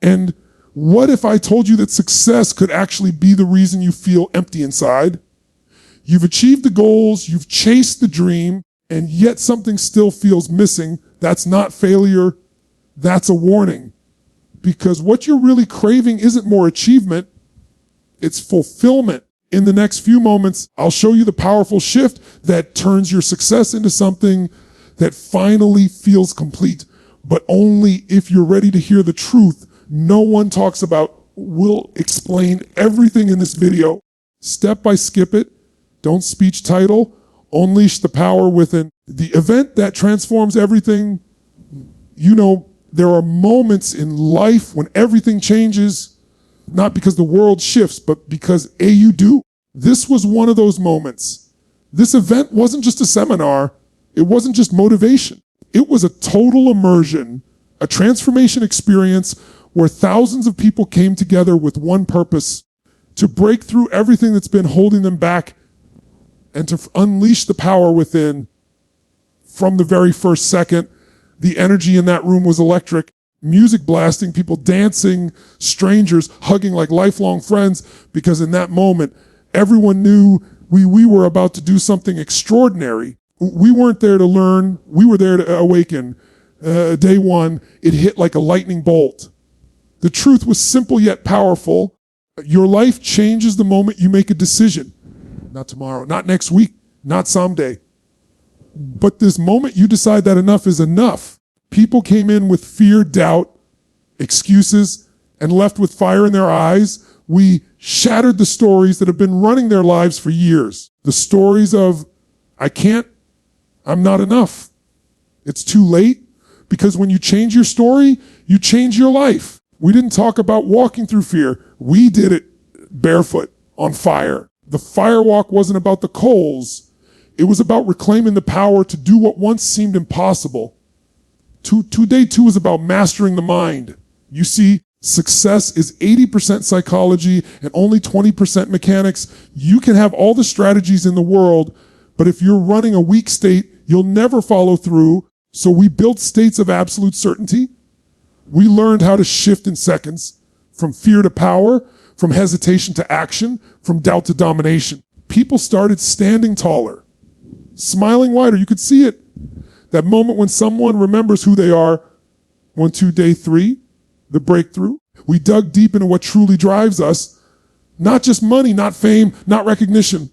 And what if I told you that success could actually be the reason you feel empty inside? You've achieved the goals, you've chased the dream, and yet something still feels missing. That's not failure, that's a warning. Because what you're really craving isn't more achievement, it's fulfillment. In the next few moments, I'll show you the powerful shift that turns your success into something that finally feels complete, but only if you're ready to hear the truth no one talks about. We'll explain everything in this video. Step by skip it. Don't speech title. Unleash the power within. The event that transforms everything. You know, there are moments in life when everything changes, not because the world shifts, but because you do. This was one of those moments. This event wasn't just a seminar. It wasn't just motivation. It was a total immersion, a transformation experience where thousands of people came together with one purpose: to break through everything that's been holding them back and to unleash the power within. From the very first second, the energy in that room was electric. Music blasting, people dancing, strangers hugging like lifelong friends, because in that moment, everyone knew we were about to do something extraordinary. We weren't there to learn, we were there to awaken. Day one, it hit like a lightning bolt. The truth was simple yet powerful. Your life changes the moment you make a decision. Not tomorrow, not next week, not someday. But this moment you decide that enough is enough. People came in with fear, doubt, excuses, and left with fire in their eyes. We shattered the stories that have been running their lives for years. The stories of, I can't, I'm not enough. It's too late. Because when you change your story, you change your life. We didn't talk about walking through fear. We did it barefoot on fire. The firewalk wasn't about the coals. It was about reclaiming the power to do what once seemed impossible. Day two is about mastering the mind. You see, success is 80% psychology and only 20% mechanics. You can have all the strategies in the world, but if you're running a weak state, you'll never follow through. So we built states of absolute certainty. We learned how to shift in seconds, from fear to power, from hesitation to action, from doubt to domination. People started standing taller, smiling wider. You could see it. That moment when someone remembers who they are. Day three, the breakthrough. We dug deep into what truly drives us. Not just money, not fame, not recognition,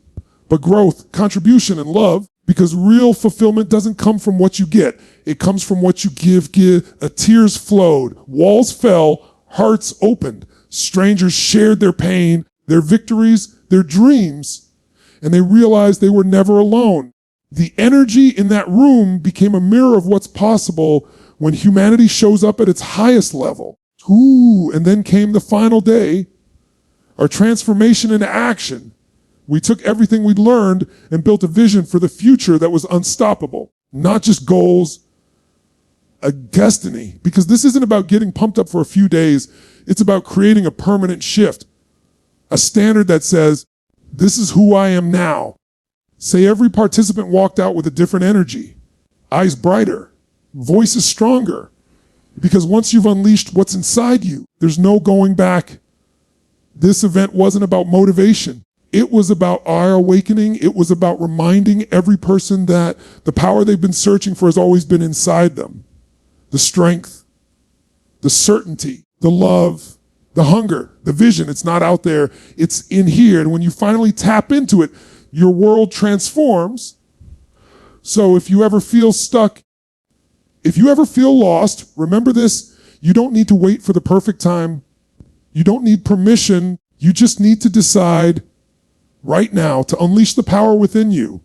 but growth, contribution, and love. Because real fulfillment doesn't come from what you get. It comes from what you give. Tears flowed, walls fell, hearts opened. Strangers shared their pain, their victories, their dreams, and they realized they were never alone. The energy in that room became a mirror of what's possible when humanity shows up at its highest level. And then came the final day, our transformation into action. We took everything we'd learned and built a vision for the future that was unstoppable. Not just goals, a destiny. Because this isn't about getting pumped up for a few days. It's about creating a permanent shift. A standard that says, this is who I am now. Say every participant walked out with a different energy. Eyes brighter, voices stronger. Because once you've unleashed what's inside you, there's no going back. This event wasn't about motivation. It was about our awakening. It was about reminding every person that the power they've been searching for has always been inside them. The strength, the certainty, the love, the hunger, the vision. It's not out there. It's in here. And when you finally tap into it, your world transforms. So if you ever feel stuck, if you ever feel lost, remember this: you don't need to wait for the perfect time. You don't need permission. You just need to decide right now to unleash the power within you.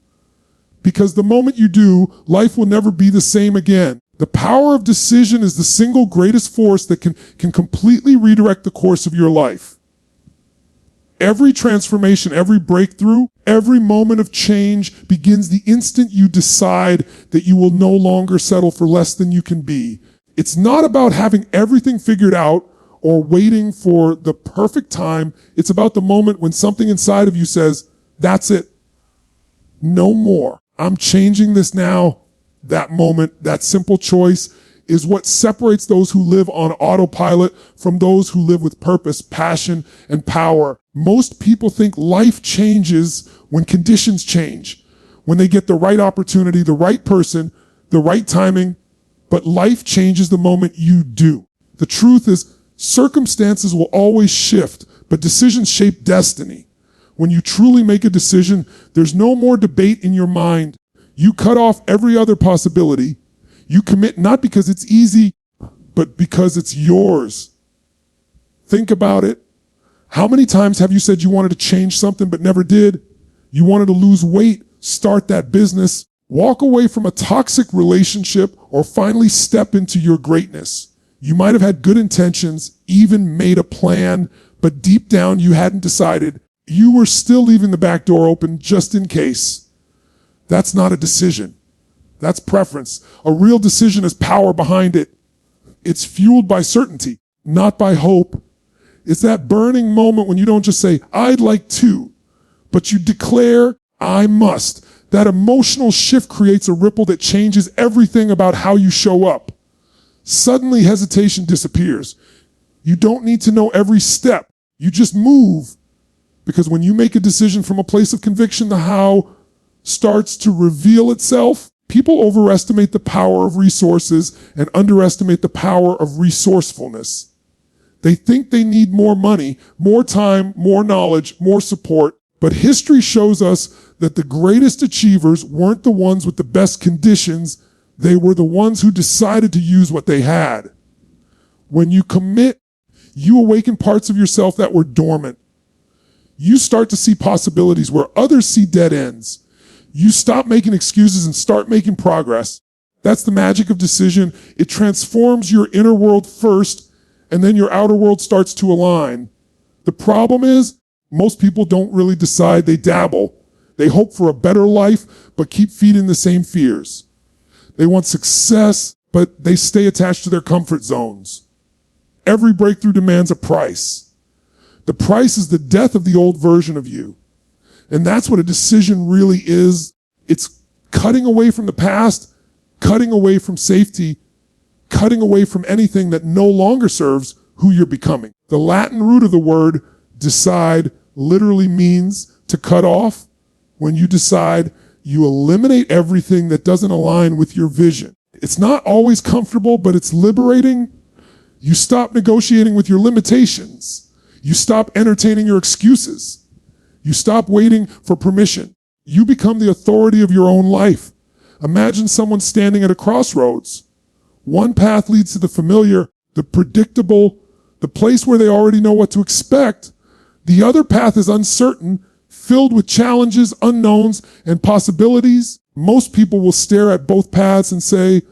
Because the moment you do, life will never be the same again. The power of decision is the single greatest force that can completely redirect the course of your life. Every transformation, every breakthrough, every moment of change begins the instant you decide that you will no longer settle for less than you can be. It's not about having everything figured out or waiting for the perfect time. It's about the moment when something inside of you says, that's it. No more. I'm changing this now. That moment, that simple choice is what separates those who live on autopilot from those who live with purpose, passion, and power. Most people think life changes when conditions change, when they get the right opportunity, the right person, the right timing, but life changes the moment you do. The truth is, circumstances will always shift, but decisions shape destiny. When you truly make a decision, there's no more debate in your mind. You cut off every other possibility. You commit not because it's easy, but because it's yours. Think about it. How many times have you said you wanted to change something but never did? You wanted to lose weight, start that business, walk away from a toxic relationship, or finally step into your greatness. You might have had good intentions, even made a plan, but deep down you hadn't decided. You were still leaving the back door open just in case. That's not a decision. That's preference. A real decision has power behind it. It's fueled by certainty, not by hope. It's that burning moment when you don't just say, I'd like to, but you declare, I must. That emotional shift creates a ripple that changes everything about how you show up. Suddenly hesitation disappears. You don't need to know every step. You just move. Because when you make a decision from a place of conviction, the how starts to reveal itself. People overestimate the power of resources and underestimate the power of resourcefulness. They think they need more money, more time, more knowledge, more support. But history shows us that the greatest achievers weren't the ones with the best conditions. They were the ones who decided to use what they had. When you commit, you awaken parts of yourself that were dormant. You start to see possibilities where others see dead ends. You stop making excuses and start making progress. That's the magic of decision. It transforms your inner world first, and then your outer world starts to align. The problem is, most people don't really decide, they dabble. They hope for a better life, but keep feeding the same fears. They want success, but they stay attached to their comfort zones. Every breakthrough demands a price. The price is the death of the old version of you. And that's what a decision really is. It's cutting away from the past, cutting away from safety, cutting away from anything that no longer serves who you're becoming. The Latin root of the word decide literally means to cut off. When you decide, you eliminate everything that doesn't align with your vision. It's not always comfortable, but it's liberating. You stop negotiating with your limitations. You stop entertaining your excuses. You stop waiting for permission. You become the authority of your own life. Imagine someone standing at a crossroads. One path leads to the familiar, the predictable, the place where they already know what to expect. The other path is uncertain, filled with challenges, unknowns, and possibilities. Most people will stare at both paths and say,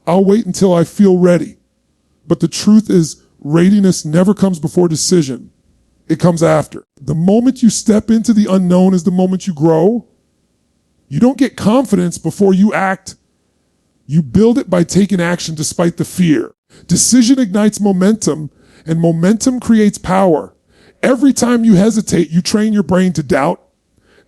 I'll wait until I feel ready. But the truth is, readiness never comes before decision. It comes after. The moment you step into the unknown is the moment you grow. You don't get confidence before you act. You build it by taking action despite the fear. Decision ignites momentum, and momentum creates power. Every time you hesitate, you train your brain to doubt.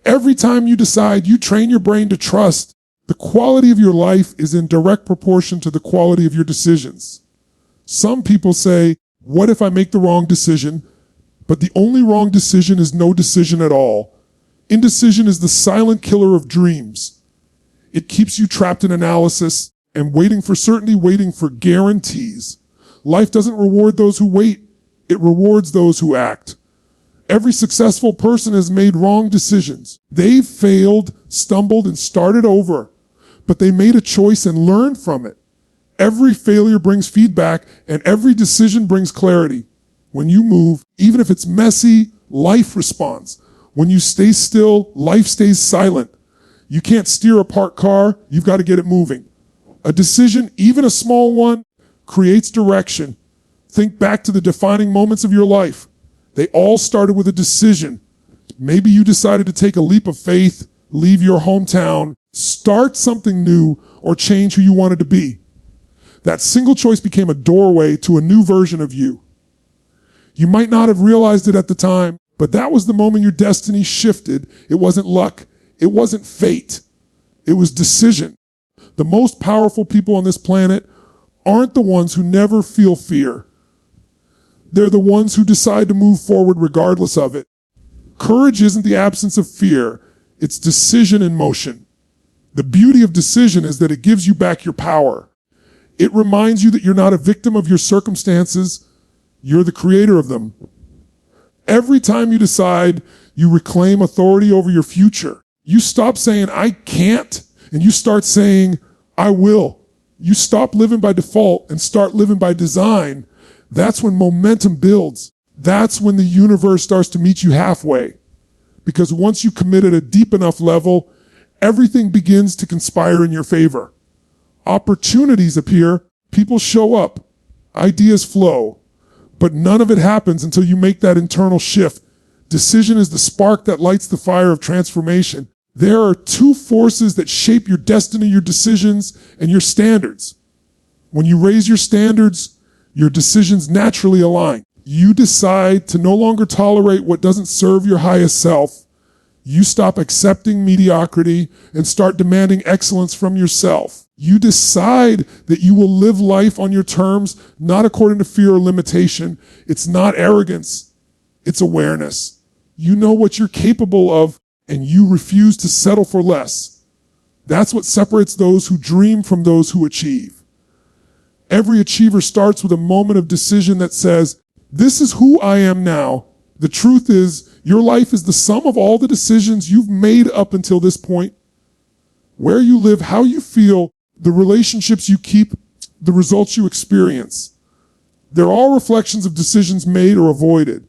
Every time you decide, you train your brain to trust. The quality of your life is in direct proportion to the quality of your decisions. Some people say, what if I make the wrong decision? But the only wrong decision is no decision at all. Indecision is the silent killer of dreams. It keeps you trapped in analysis and waiting for certainty, waiting for guarantees. Life doesn't reward those who wait. It rewards those who act. Every successful person has made wrong decisions. They've failed, stumbled, and started over. But they made a choice and learned from it. Every failure brings feedback, and every decision brings clarity. When you move, even if it's messy, life responds. When you stay still, life stays silent. You can't steer a parked car, you've got to get it moving. A decision, even a small one, creates direction. Think back to the defining moments of your life. They all started with a decision. Maybe you decided to take a leap of faith, leave your hometown, start something new, or change who you wanted to be. That single choice became a doorway to a new version of you. You might not have realized it at the time, but that was the moment your destiny shifted. It wasn't luck. It wasn't fate. It was decision. The most powerful people on this planet aren't the ones who never feel fear. They're the ones who decide to move forward regardless of it. Courage isn't the absence of fear, it's decision in motion. The beauty of decision is that it gives you back your power. It reminds you that you're not a victim of your circumstances, you're the creator of them. Every time you decide, you reclaim authority over your future. You stop saying, I can't, and you start saying, I will. You stop living by default and start living by design. That's when momentum builds. That's when the universe starts to meet you halfway. Because once you commit at a deep enough level, everything begins to conspire in your favor. Opportunities appear, people show up, ideas flow, but none of it happens until you make that internal shift. Decision is the spark that lights the fire of transformation. There are two forces that shape your destiny, your decisions, and your standards. When you raise your standards, your decisions naturally align. You decide to no longer tolerate what doesn't serve your highest self. You stop accepting mediocrity and start demanding excellence from yourself. You decide that you will live life on your terms, not according to fear or limitation. It's not arrogance, it's awareness. You know what you're capable of, and you refuse to settle for less. That's what separates those who dream from those who achieve. Every achiever starts with a moment of decision that says, this is who I am now. The truth is, your life is the sum of all the decisions you've made up until this point. Where you live, how you feel, the relationships you keep, the results you experience. They're all reflections of decisions made or avoided.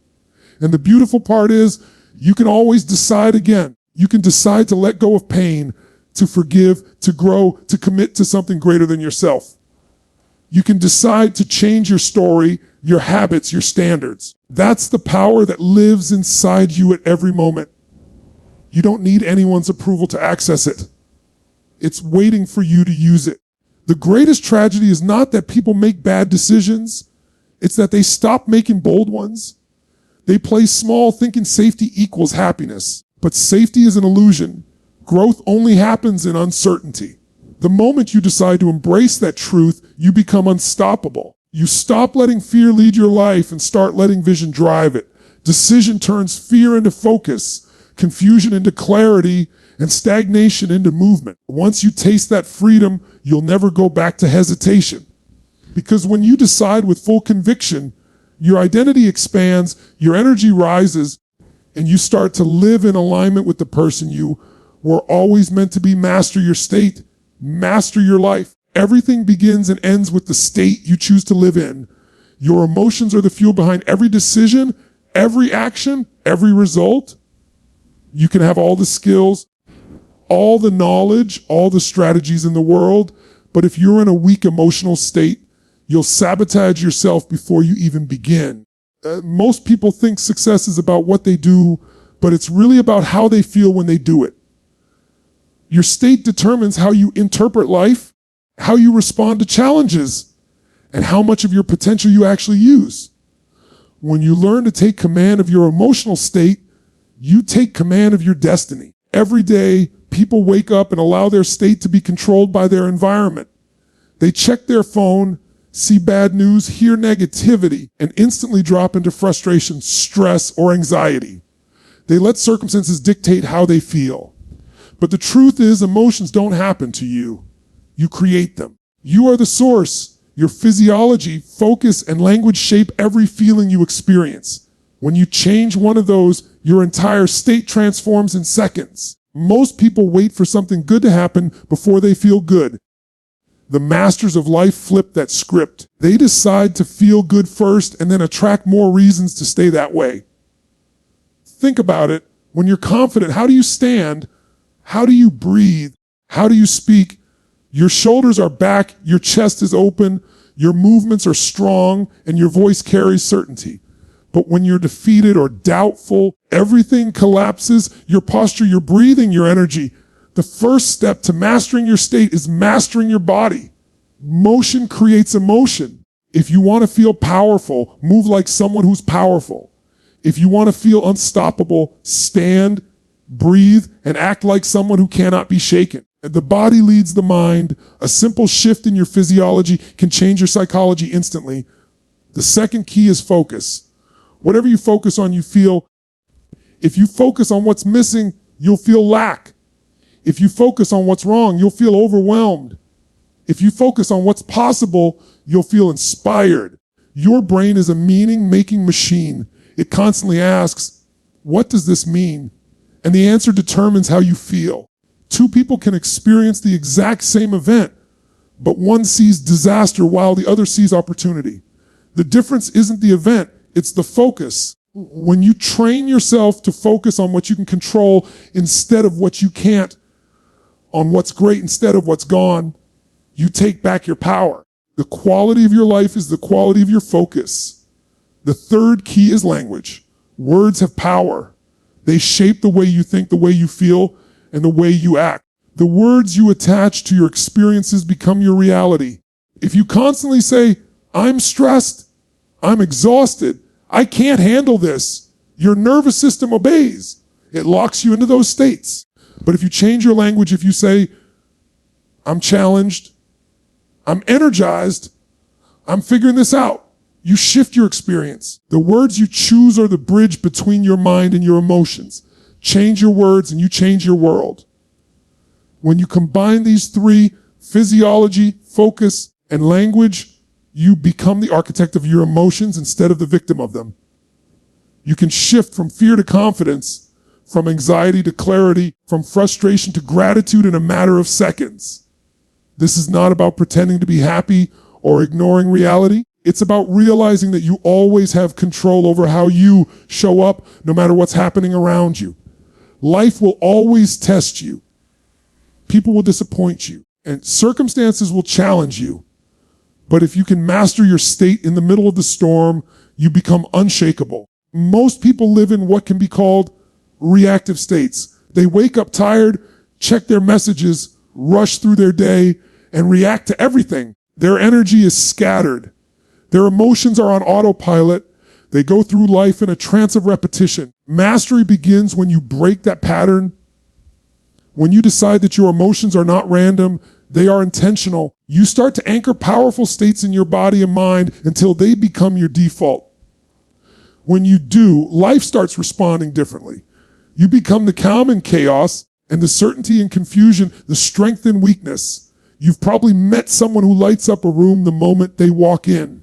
And the beautiful part is, you can always decide again. You can decide to let go of pain, to forgive, to grow, to commit to something greater than yourself. You can decide to change your story, your habits, your standards. That's the power that lives inside you at every moment. You don't need anyone's approval to access it. It's waiting for you to use it. The greatest tragedy is not that people make bad decisions. It's that they stop making bold ones. They play small, thinking safety equals happiness. But safety is an illusion. Growth only happens in uncertainty. The moment you decide to embrace that truth, you become unstoppable. You stop letting fear lead your life and start letting vision drive it. Decision turns fear into focus, confusion into clarity, and stagnation into movement. Once you taste that freedom, you'll never go back to hesitation. Because when you decide with full conviction, your identity expands, your energy rises, and you start to live in alignment with the person you were always meant to be. Master your state, master your life. Everything begins and ends with the state you choose to live in. Your emotions are the fuel behind every decision, every action, every result. You can have all the skills, all the knowledge, all the strategies in the world, but if you're in a weak emotional state, you'll sabotage yourself before you even begin. Most people think success is about what they do, but it's really about how they feel when they do it. Your state determines how you interpret life, how you respond to challenges, and how much of your potential you actually use. When you learn to take command of your emotional state, you take command of your destiny. Every day, people wake up and allow their state to be controlled by their environment. They check their phone, see bad news, hear negativity, and instantly drop into frustration, stress, or anxiety. They let circumstances dictate how they feel. But the truth is, emotions don't happen to you. You create them. You are the source. Your physiology, focus, and language shape every feeling you experience. When you change one of those, your entire state transforms in seconds. Most people wait for something good to happen before they feel good. The masters of life flip that script. They decide to feel good first and then attract more reasons to stay that way. Think about it. When you're confident, how do you stand? How do you breathe? How do you speak? Your shoulders are back, your chest is open, your movements are strong, and your voice carries certainty. But when you're defeated or doubtful, everything collapses, your posture, your breathing, your energy. The first step to mastering your state is mastering your body. Motion creates emotion. If you want to feel powerful, move like someone who's powerful. If you want to feel unstoppable, stand, breathe, and act like someone who cannot be shaken. The body leads the mind. A simple shift in your physiology can change your psychology instantly. The second key is focus. Whatever you focus on, you feel. If you focus on what's missing, you'll feel lack. If you focus on what's wrong, you'll feel overwhelmed. If you focus on what's possible, you'll feel inspired. Your brain is a meaning-making machine. It constantly asks, what does this mean? And the answer determines how you feel. Two people can experience the exact same event, but one sees disaster while the other sees opportunity. The difference isn't the event, it's the focus. When you train yourself to focus on what you can control instead of what you can't, on what's great instead of what's gone, you take back your power. The quality of your life is the quality of your focus. The third key is language. Words have power. They shape the way you think, the way you feel, and the way you act. The words you attach to your experiences become your reality. If you constantly say, I'm stressed, I'm exhausted, I can't handle this, your nervous system obeys. It locks you into those states. But if you change your language, if you say, I'm challenged, I'm energized, I'm figuring this out, you shift your experience. The words you choose are the bridge between your mind and your emotions. Change your words and you change your world. When you combine these three, physiology, focus, and language, you become the architect of your emotions instead of the victim of them. You can shift from fear to confidence, from anxiety to clarity, from frustration to gratitude in a matter of seconds. This is not about pretending to be happy or ignoring reality. It's about realizing that you always have control over how you show up, no matter what's happening around you. Life will always test you. People will disappoint you, and circumstances will challenge you. But if you can master your state in the middle of the storm, you become unshakable. Most people live in what can be called reactive states. They wake up tired, check their messages, rush through their day, and react to everything. Their energy is scattered. Their emotions are on autopilot. They go through life in a trance of repetition. Mastery begins when you break that pattern. When you decide that your emotions are not random, they are intentional. You start to anchor powerful states in your body and mind until they become your default. When you do, life starts responding differently. You become the calm in chaos and the certainty in confusion, the strength in weakness. You've probably met someone who lights up a room the moment they walk in.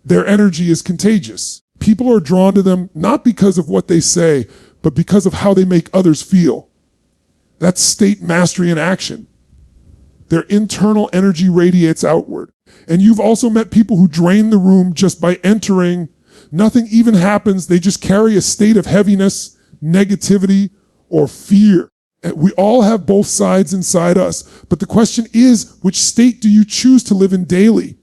Their energy is contagious. People are drawn to them not because of what they say, but because of how they make others feel. That's state mastery in action. Their internal energy radiates outward. And you've also met people who drain the room just by entering. Nothing even happens. They just carry a state of heaviness, negativity, or fear. And we all have both sides inside us. But the question is, which state do you choose to live in daily?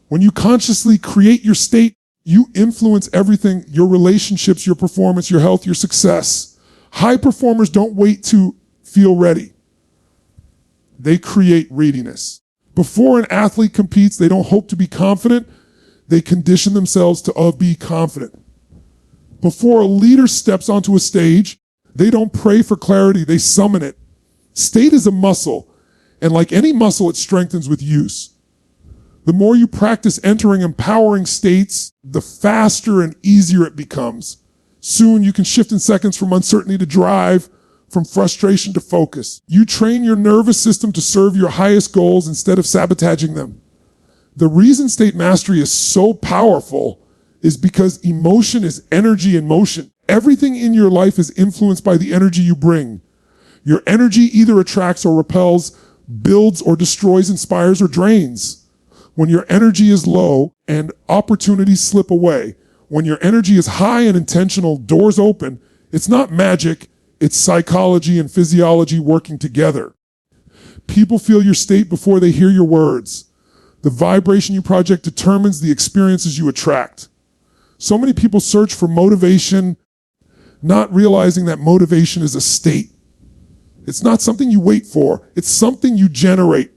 When you consciously create your state, you influence everything, your relationships, your performance, your health, your success. High performers don't wait to feel ready. They create readiness. Before an athlete competes, they don't hope to be confident. They condition themselves to be confident. Before a leader steps onto a stage, they don't pray for clarity, they summon it. State is a muscle, and like any muscle, it strengthens with use. The more you practice entering empowering states, the faster and easier it becomes. Soon you can shift in seconds from uncertainty to drive, from frustration to focus. You train your nervous system to serve your highest goals instead of sabotaging them. The reason state mastery is so powerful is because emotion is energy in motion. Everything in your life is influenced by the energy you bring. Your energy either attracts or repels, builds or destroys, inspires or drains. When your energy is low and opportunities slip away, when your energy is high and intentional, doors open, it's not magic, it's psychology and physiology working together. People feel your state before they hear your words. The vibration you project determines the experiences you attract. So many people search for motivation, not realizing that motivation is a state. It's not something you wait for. It's something you generate.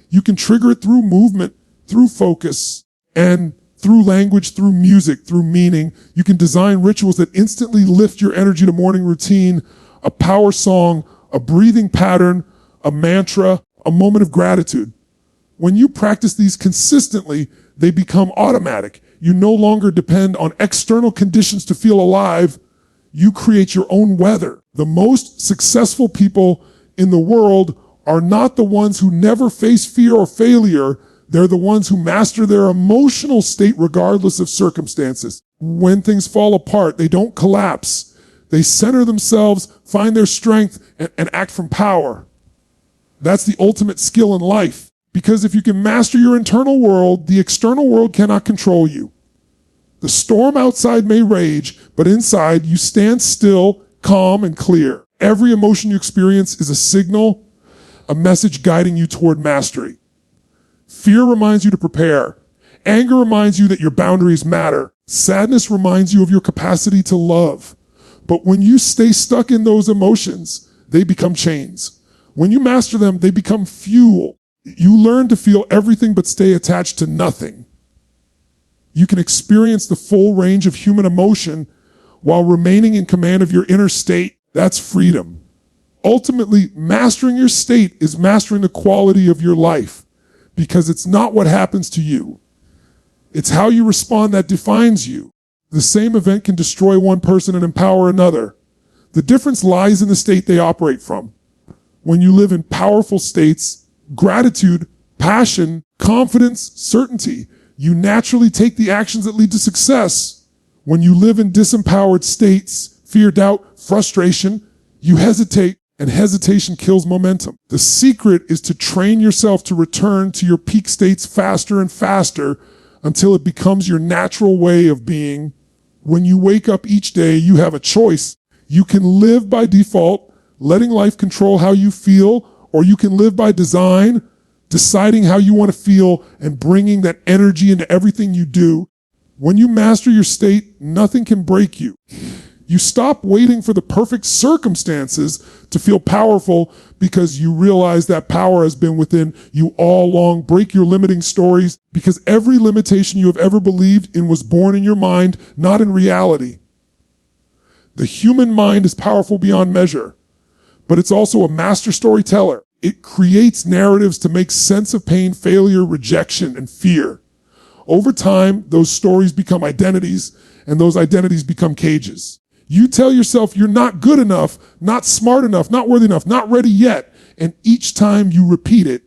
You can trigger it through movement, through focus, and through language, through music, through meaning. You can design rituals that instantly lift your energy to morning routine, a power song, a breathing pattern, a mantra, a moment of gratitude. When you practice these consistently, they become automatic. You no longer depend on external conditions to feel alive. You create your own weather. The most successful people in the world are not the ones who never face fear or failure. They're the ones who master their emotional state regardless of circumstances. When things fall apart, they don't collapse. They center themselves, find their strength, and act from power. That's the ultimate skill in life. Because if you can master your internal world, the external world cannot control you. The storm outside may rage, but inside you stand still, calm, and clear. Every emotion you experience is a signal, a message guiding you toward mastery. Fear reminds you to prepare. Anger reminds you that your boundaries matter. Sadness reminds you of your capacity to love. But when you stay stuck in those emotions, they become chains. When you master them, they become fuel. You learn to feel everything but stay attached to nothing. You can experience the full range of human emotion while remaining in command of your inner state. That's freedom. Ultimately, mastering your state is mastering the quality of your life, because it's not what happens to you. It's how you respond that defines you. The same event can destroy one person and empower another. The difference lies in the state they operate from. When you live in powerful states, gratitude, passion, confidence, certainty, you naturally take the actions that lead to success. When you live in disempowered states, fear, doubt, frustration, you hesitate, and hesitation kills momentum. The secret is to train yourself to return to your peak states faster and faster until it becomes your natural way of being. When you wake up each day, you have a choice. You can live by default, letting life control how you feel, or you can live by design, deciding how you want to feel and bringing that energy into everything you do. When you master your state, nothing can break you. You stop waiting for the perfect circumstances to feel powerful because you realize that power has been within you all along. Break your limiting stories, because every limitation you have ever believed in was born in your mind, not in reality. The human mind is powerful beyond measure, but it's also a master storyteller. It creates narratives to make sense of pain, failure, rejection, and fear. Over time, those stories become identities, and those identities become cages. You tell yourself you're not good enough, not smart enough, not worthy enough, not ready yet. And each time you repeat it,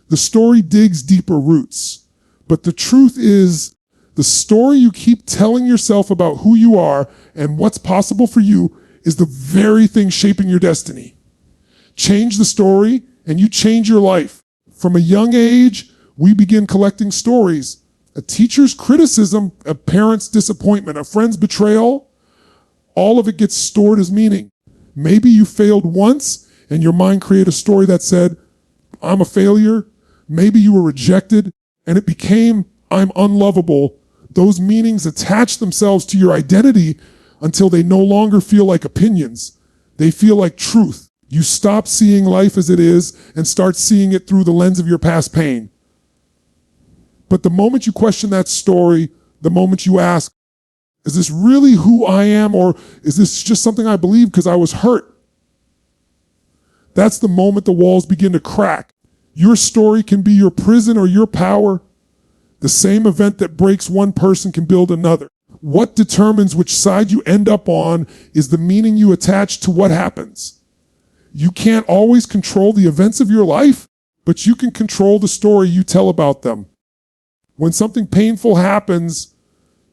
the story digs deeper roots. But the truth is, the story you keep telling yourself about who you are and what's possible for you is the very thing shaping your destiny. Change the story and you change your life. From a young age, we begin collecting stories. A teacher's criticism, a parent's disappointment, a friend's betrayal, all of it gets stored as meaning. Maybe you failed once and your mind created a story that said, I'm a failure. Maybe you were rejected and it became, I'm unlovable. Those meanings attach themselves to your identity until they no longer feel like opinions. They feel like truth. You stop seeing life as it is and start seeing it through the lens of your past pain. But the moment you question that story, the moment you ask, is this really who I am, or is this just something I believe because I was hurt? That's the moment the walls begin to crack. Your story can be your prison or your power. The same event that breaks one person can build another. What determines which side you end up on is the meaning you attach to what happens. You can't always control the events of your life, but you can control the story you tell about them. When something painful happens,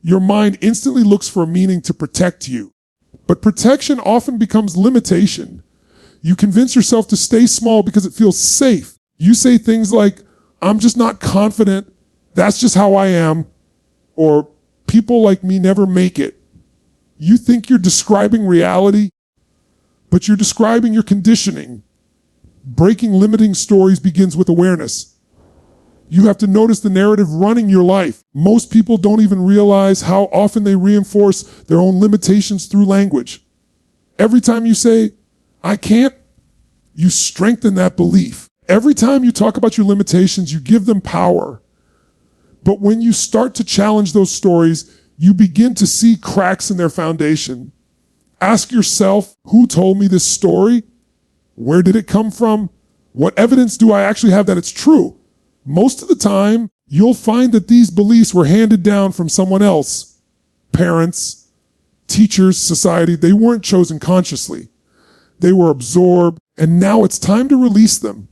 your mind instantly looks for a meaning to protect you. But protection often becomes limitation. You convince yourself to stay small because it feels safe. You say things like, I'm just not confident. That's just how I am. Or people like me never make it. You think you're describing reality, but you're describing your conditioning. Breaking limiting stories begins with awareness. You have to notice the narrative running your life. Most people don't even realize how often they reinforce their own limitations through language. Every time you say, I can't, you strengthen that belief. Every time you talk about your limitations, you give them power. But when you start to challenge those stories, you begin to see cracks in their foundation. Ask yourself, who told me this story? Where did it come from? What evidence do I actually have that it's true? Most of the time, you'll find that these beliefs were handed down from someone else. Parents, teachers, society, they weren't chosen consciously. They were absorbed, and now it's time to release them.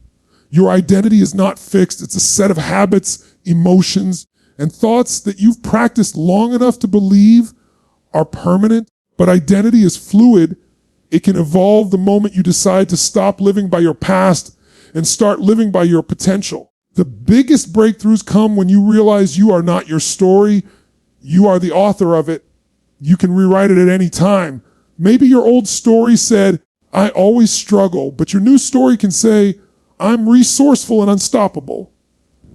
Your identity is not fixed. It's a set of habits, emotions, and thoughts that you've practiced long enough to believe are permanent, but identity is fluid. It can evolve the moment you decide to stop living by your past and start living by your potential. The biggest breakthroughs come when you realize you are not your story. You are the author of it. You can rewrite it at any time. Maybe your old story said, I always struggle, but your new story can say, I'm resourceful and unstoppable.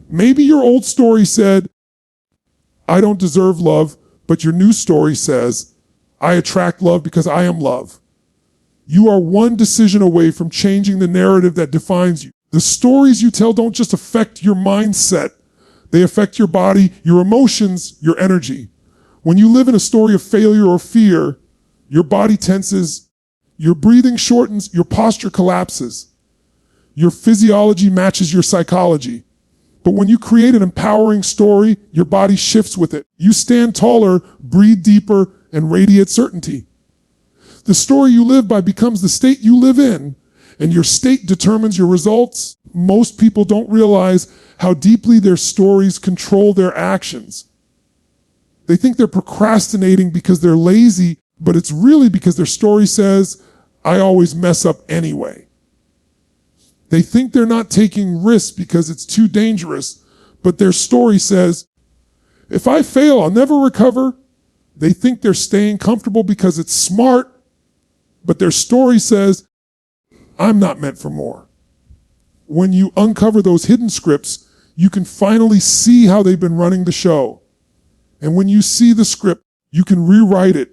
Maybe your old story said, I don't deserve love, but your new story says, I attract love because I am love. You are one decision away from changing the narrative that defines you. The stories you tell don't just affect your mindset. They affect your body, your emotions, your energy. When you live in a story of failure or fear, your body tenses, your breathing shortens, your posture collapses. Your physiology matches your psychology. But when you create an empowering story, your body shifts with it. You stand taller, breathe deeper, and radiate certainty. The story you live by becomes the state you live in, and your state determines your results. Most people don't realize how deeply their stories control their actions. They think they're procrastinating because they're lazy, but it's really because their story says, I always mess up anyway. They think they're not taking risks because it's too dangerous, but their story says, if I fail, I'll never recover. They think they're staying comfortable because it's smart, but their story says, I'm not meant for more. When you uncover those hidden scripts, you can finally see how they've been running the show. And when you see the script, you can rewrite it.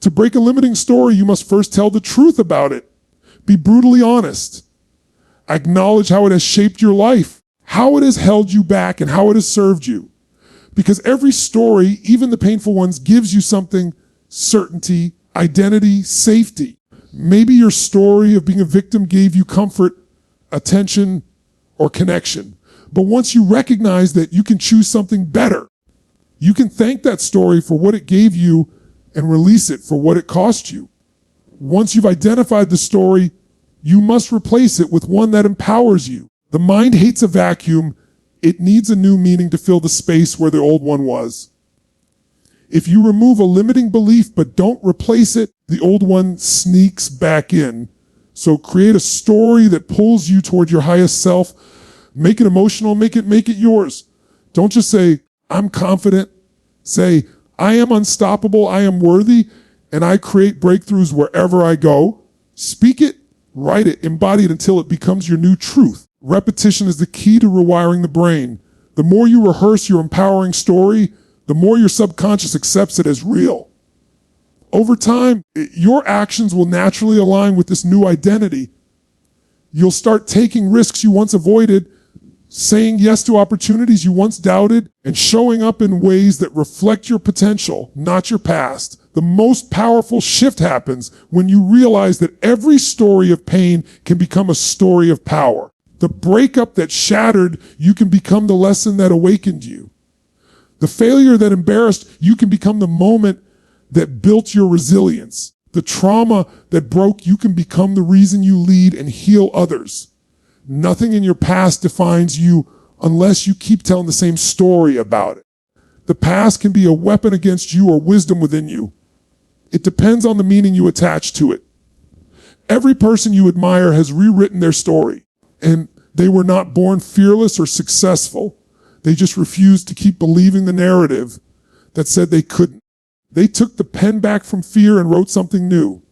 To break a limiting story, you must first tell the truth about it. Be brutally honest. Acknowledge how it has shaped your life, how it has held you back, and how it has served you. Because every story, even the painful ones, gives you something: certainty, identity, safety. Maybe your story of being a victim gave you comfort, attention, or connection. But once you recognize that you can choose something better, you can thank that story for what it gave you and release it for what it cost you. Once you've identified the story, you must replace it with one that empowers you. The mind hates a vacuum. It needs a new meaning to fill the space where the old one was. If you remove a limiting belief but don't replace it, the old one sneaks back in. So create a story that pulls you toward your highest self. Make it emotional, make it yours. Don't just say, I'm confident. Say, I am unstoppable, I am worthy, and I create breakthroughs wherever I go. Speak it, write it, embody it until it becomes your new truth. Repetition is the key to rewiring the brain. The more you rehearse your empowering story, the more your subconscious accepts it as real. Over time, your actions will naturally align with this new identity. You'll start taking risks you once avoided, saying yes to opportunities you once doubted, and showing up in ways that reflect your potential, not your past. The most powerful shift happens when you realize that every story of pain can become a story of power. The breakup that shattered you can become the lesson that awakened you. The failure that embarrassed you can become the moment that built your resilience. The trauma that broke you can become the reason you lead and heal others. Nothing in your past defines you unless you keep telling the same story about it. The past can be a weapon against you or wisdom within you. It depends on the meaning you attach to it. Every person you admire has rewritten their story, and they were not born fearless or successful. They just refused to keep believing the narrative that said they couldn't. They took the pen back from fear and wrote something new.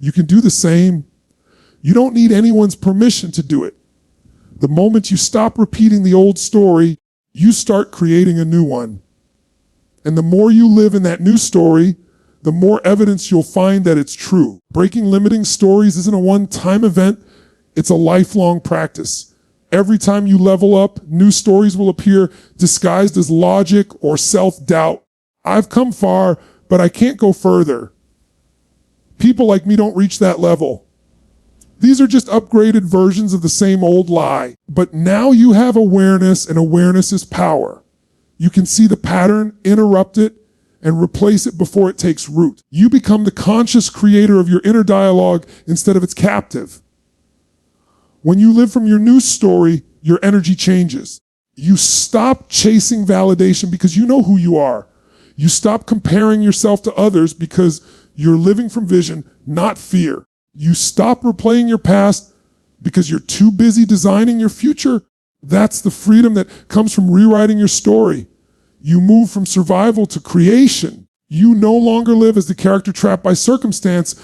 You can do the same. You don't need anyone's permission to do it. The moment you stop repeating the old story, you start creating a new one. And the more you live in that new story, the more evidence you'll find that it's true. Breaking limiting stories isn't a one-time event. It's a lifelong practice. Every time you level up, new stories will appear disguised as logic or self-doubt. I've come far, but I can't go further. People like me don't reach that level. These are just upgraded versions of the same old lie. But now you have awareness, and awareness is power. You can see the pattern, interrupt it, and replace it before it takes root. You become the conscious creator of your inner dialogue instead of its captive. When you live from your new story, your energy changes. You stop chasing validation because you know who you are. You stop comparing yourself to others because you're living from vision, not fear. You stop replaying your past because you're too busy designing your future. That's the freedom that comes from rewriting your story. You move from survival to creation. You no longer live as the character trapped by circumstance,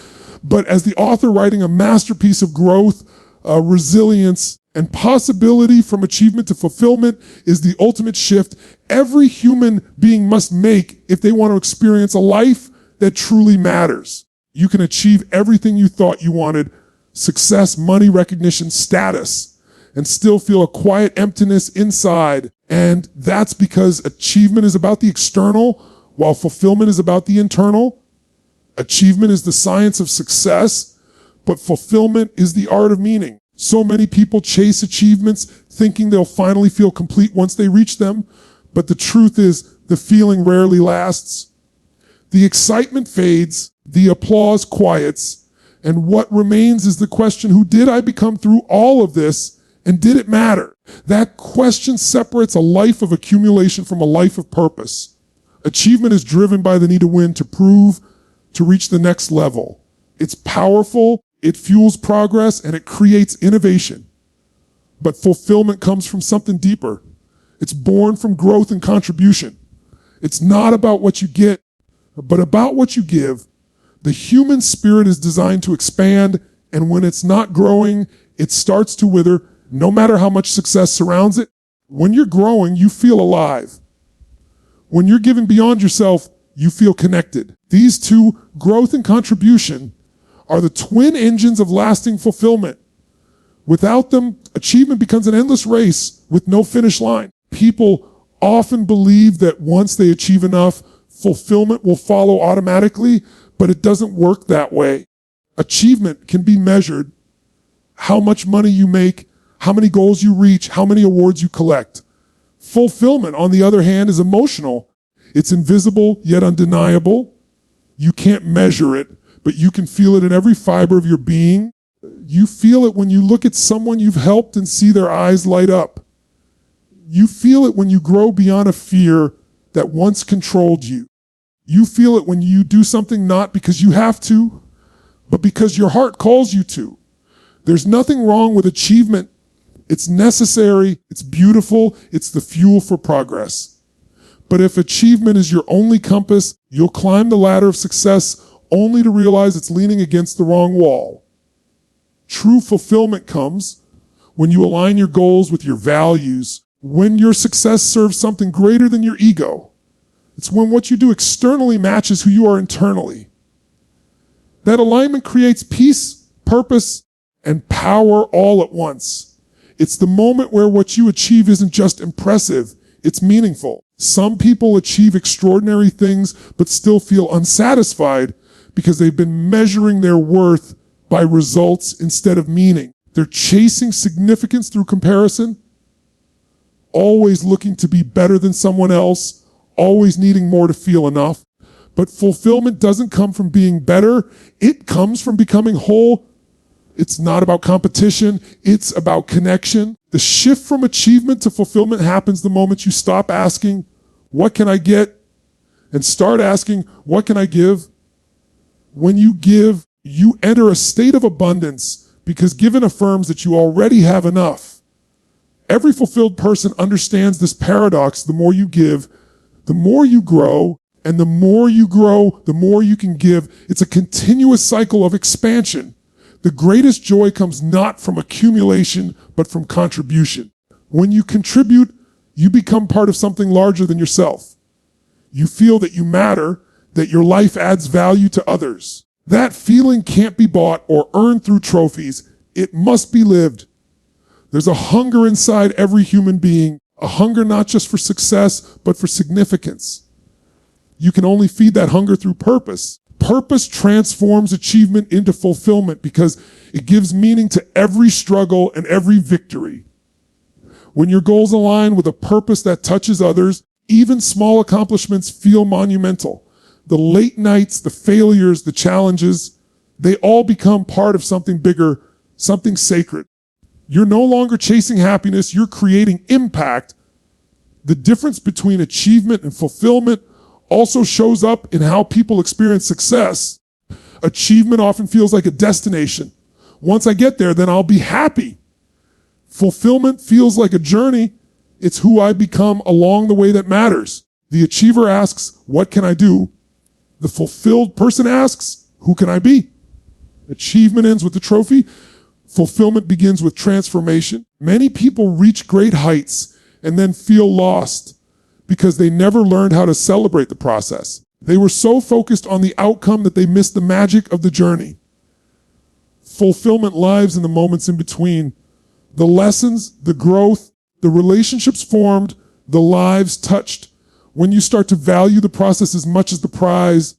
but as the author writing a masterpiece of growth, resilience, and possibility. From achievement to fulfillment is the ultimate shift every human being must make if they want to experience a life that truly matters. You can achieve everything you thought you wanted, success, money, recognition, status, and still feel a quiet emptiness inside. And that's because achievement is about the external, while fulfillment is about the internal. Achievement is the science of success, but fulfillment is the art of meaning. So many people chase achievements thinking they'll finally feel complete once they reach them, but the truth is the feeling rarely lasts. The excitement fades, the applause quiets, and what remains is the question, who did I become through all of this, and did it matter? That question separates a life of accumulation from a life of purpose. Achievement is driven by the need to win, to prove, to reach the next level. It's powerful, it fuels progress, and it creates innovation. But fulfillment comes from something deeper. It's born from growth and contribution. It's not about what you get, but about what you give. The human spirit is designed to expand, and when it's not growing, it starts to wither, no matter how much success surrounds it. When you're growing, you feel alive. When you're giving beyond yourself, you feel connected. These two, growth and contribution, are the twin engines of lasting fulfillment. Without them, achievement becomes an endless race with no finish line. People often believe that once they achieve enough, fulfillment will follow automatically, but it doesn't work that way. Achievement can be measured. How much money you make, how many goals you reach, how many awards you collect. Fulfillment, on the other hand, is emotional. It's invisible yet undeniable. You can't measure it, but you can feel it in every fiber of your being. You feel it when you look at someone you've helped and see their eyes light up. You feel it when you grow beyond a fear that once controlled you. You feel it when you do something not because you have to, but because your heart calls you to. There's nothing wrong with achievement. It's necessary, it's beautiful, it's the fuel for progress. But if achievement is your only compass, you'll climb the ladder of success only to realize it's leaning against the wrong wall. True fulfillment comes when you align your goals with your values, when your success serves something greater than your ego. It's when what you do externally matches who you are internally. That alignment creates peace, purpose, and power all at once. It's the moment where what you achieve isn't just impressive, it's meaningful. Some people achieve extraordinary things but still feel unsatisfied because they've been measuring their worth by results instead of meaning. They're chasing significance through comparison, always looking to be better than someone else, always needing more to feel enough. But fulfillment doesn't come from being better. It comes from becoming whole. It's not about competition. It's about connection. The shift from achievement to fulfillment happens the moment you stop asking, what can I get? And start asking, what can I give? When you give, you enter a state of abundance because giving affirms that you already have enough. Every fulfilled person understands this paradox. The more you give, the more you grow, and the more you grow, the more you can give. It's a continuous cycle of expansion. The greatest joy comes not from accumulation, but from contribution. When you contribute, you become part of something larger than yourself. You feel that you matter, that your life adds value to others. That feeling can't be bought or earned through trophies. It must be lived. There's a hunger inside every human being, a hunger not just for success, but for significance. You can only feed that hunger through purpose. Purpose transforms achievement into fulfillment because it gives meaning to every struggle and every victory. When your goals align with a purpose that touches others, even small accomplishments feel monumental. The late nights, the failures, the challenges, they all become part of something bigger, something sacred. You're no longer chasing happiness, you're creating impact. The difference between achievement and fulfillment also shows up in how people experience success. Achievement often feels like a destination. Once I get there, then I'll be happy. Fulfillment feels like a journey. It's who I become along the way that matters. The achiever asks, what can I do? The fulfilled person asks, who can I be? Achievement ends with the trophy. Fulfillment begins with transformation. Many people reach great heights and then feel lost because they never learned how to celebrate the process. They were so focused on the outcome that they missed the magic of the journey. Fulfillment lives in the moments in between. The lessons, the growth, the relationships formed, the lives touched. When you start to value the process as much as the prize,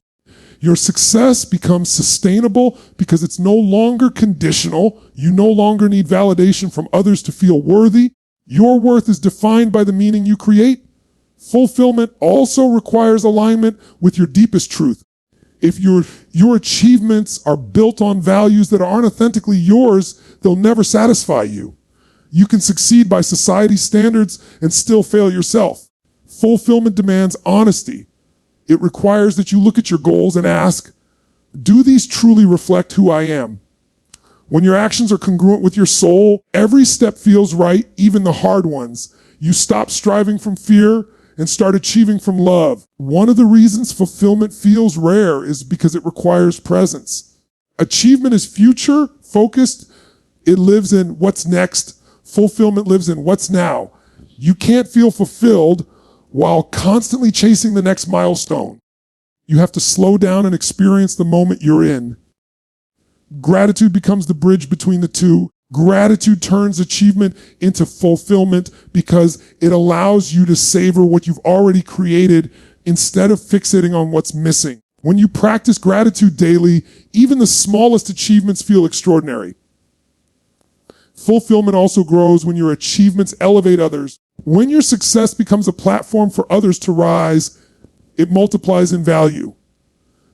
your success becomes sustainable because it's no longer conditional. You no longer need validation from others to feel worthy. Your worth is defined by the meaning you create. Fulfillment also requires alignment with your deepest truth. If your achievements are built on values that aren't authentically yours, they'll never satisfy you. You can succeed by society's standards and still fail yourself. Fulfillment demands honesty. It requires that you look at your goals and ask, do these truly reflect who I am? When your actions are congruent with your soul, every step feels right, even the hard ones. You stop striving from fear and start achieving from love. One of the reasons fulfillment feels rare is because it requires presence. Achievement is future focused. It lives in what's next. Fulfillment lives in what's now. You can't feel fulfilled while constantly chasing the next milestone. You have to slow down and experience the moment you're in. Gratitude becomes the bridge between the two. Gratitude turns achievement into fulfillment because it allows you to savor what you've already created instead of fixating on what's missing. When you practice gratitude daily, even the smallest achievements feel extraordinary. Fulfillment also grows when your achievements elevate others. When your success becomes a platform for others to rise, it multiplies in value.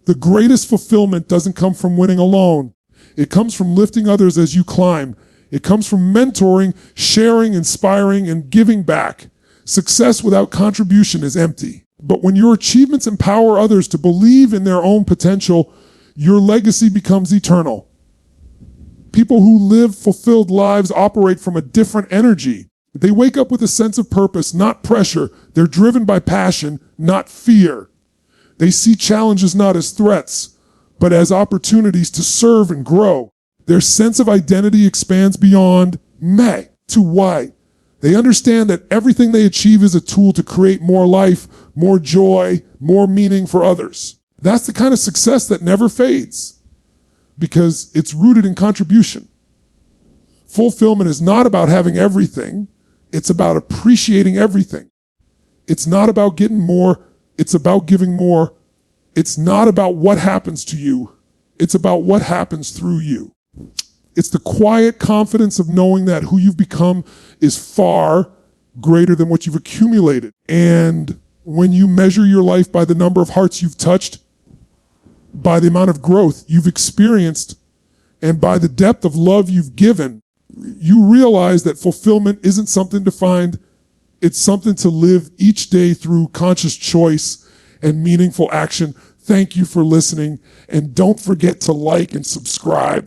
The greatest fulfillment doesn't come from winning alone. It comes from lifting others as you climb. It comes from mentoring, sharing, inspiring, and giving back. Success without contribution is empty. But when your achievements empower others to believe in their own potential, your legacy becomes eternal. People who live fulfilled lives operate from a different energy. They wake up with a sense of purpose, not pressure. They're driven by passion, not fear. They see challenges not as threats, but as opportunities to serve and grow. Their sense of identity expands beyond me to why. They understand that everything they achieve is a tool to create more life, more joy, more meaning for others. That's the kind of success that never fades because it's rooted in contribution. Fulfillment is not about having everything. It's about appreciating everything. It's not about getting more. It's about giving more. It's not about what happens to you. It's about what happens through you. It's the quiet confidence of knowing that who you've become is far greater than what you've accumulated. And when you measure your life by the number of hearts you've touched, by the amount of growth you've experienced, and by the depth of love you've given, you realize that fulfillment isn't something to find. It's something to live each day through conscious choice and meaningful action. Thank you for listening. And don't forget to like and subscribe.